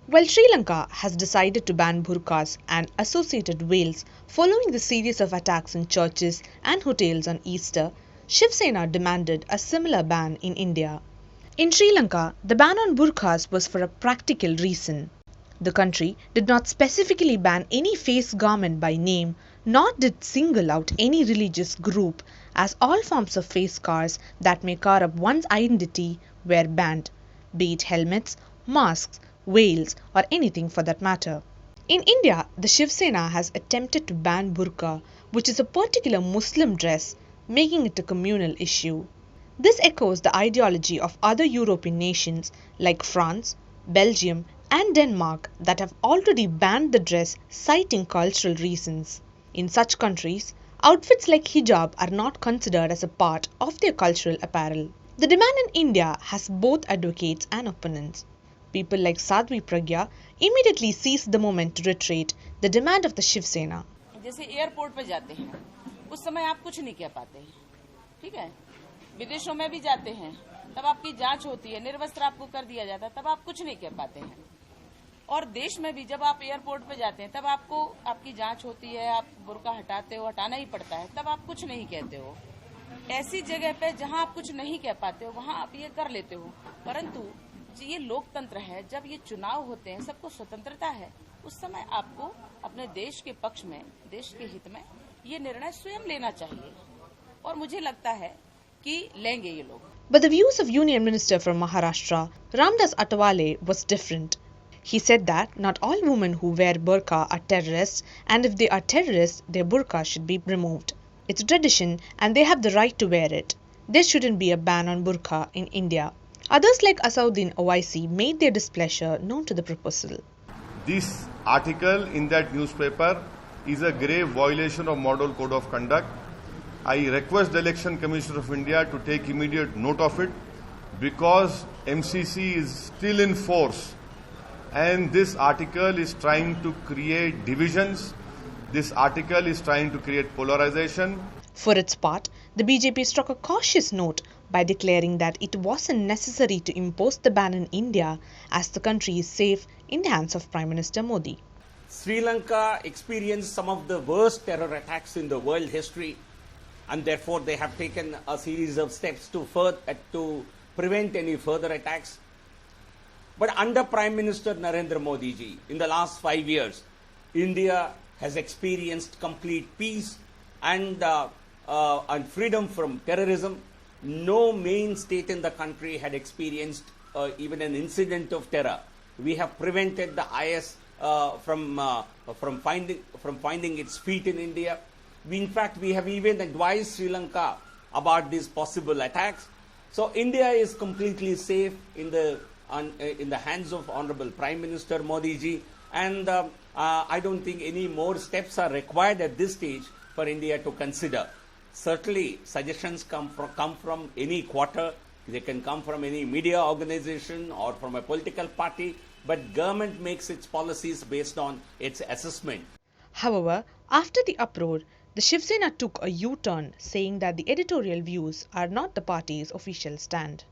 While Sri Lanka has decided to ban burqas and associated veils following the series of attacks in churches and hotels on Easter, Shiv Sena demanded a similar ban in India. In Sri Lanka, the ban on burqas was for a practical reason. The country did not specifically ban any face garment by name, nor did single out any religious group, as all forms of face scars that may cover up one's identity were banned, be it helmets, masks, veils, or anything for that matter. In India, the Shiv Sena has attempted to ban burqa, which is a particular Muslim dress, making it a communal issue. This echoes the ideology of other European nations like France, Belgium, and Denmark that have already banned the dress, citing cultural reasons. In such countries, outfits like hijab are not considered as a part of their cultural apparel. The demand in India has both advocates and opponents. People like Sadhvi Pragya immediately seized the moment to reiterate the demand of the Shiv Sena. जैसे airport पे जाते हैं उस समय आप कुछ नहीं कह पाते, ठीक है। विदेशों में भी जाते हैं तब आपकी जांच होती है, निर्वस्त्र आपको कर दिया जाता है, तब आप कुछ नहीं कह पाते हैं। और देश में भी जब आप एयरपोर्ट पे जाते हैं तब आपको आपकी जांच होती है, आप बुर्का हटाते हो, हटाना ही पड़ता है, तब आप कुछ नहीं कहते हो। ऐसी जगह पे जहां आप कुछ नहीं कह पाते हो वहां आप ये कर लेते हो। परंतु ये लोकतंत्र है, जब ये चुनाव होते हैं, सबको स्वतंत्रता है, उस समय आपको अपने देश के पक्ष में, देश के हित में ये निर्णय स्वयं लेना चाहिए और मुझे लगता है कि लेंगे ये लोग। But the views of Union Minister from Maharashtra, Ramdas Atwale, was different. He said that not all women who wear burqa are terrorists, and if they are terrorists, their burqa should be removed. It's a tradition and they have the right to wear it. There shouldn't be a ban on burqa in India. Others like Asauddin Owaisi made their displeasure known to the proposal. This article in that newspaper is a grave violation of Model Code of Conduct. I request the Election Commission of India to take immediate note of it because MCC is still in force and this article is trying to create divisions. This article is trying to create polarization. For its part, the BJP struck a cautious note by declaring that it wasn't necessary to impose the ban in India as the country is safe in the hands of Prime Minister Modi. Sri Lanka experienced some of the worst terror attacks in the world history, and therefore they have taken a series of steps to prevent any further attacks. But under Prime Minister Narendra Modi ji, in the last 5 years, India has experienced complete peace and freedom from terrorism. No main state in the country had experienced even an incident of terror. We have prevented the IS from finding its feet in India. In fact, we have even advised Sri Lanka about these possible attacks. So India is completely safe in the hands of Honorable Prime Minister Modi ji, and I don't think any more steps are required at this stage for India to consider. Certainly, suggestions come from any quarter. They can come from any media organization or from a political party, but government makes its policies based on its assessment. However, after the uproar, the Shiv Sena took a U-turn, saying that the editorial views are not the party's official stand.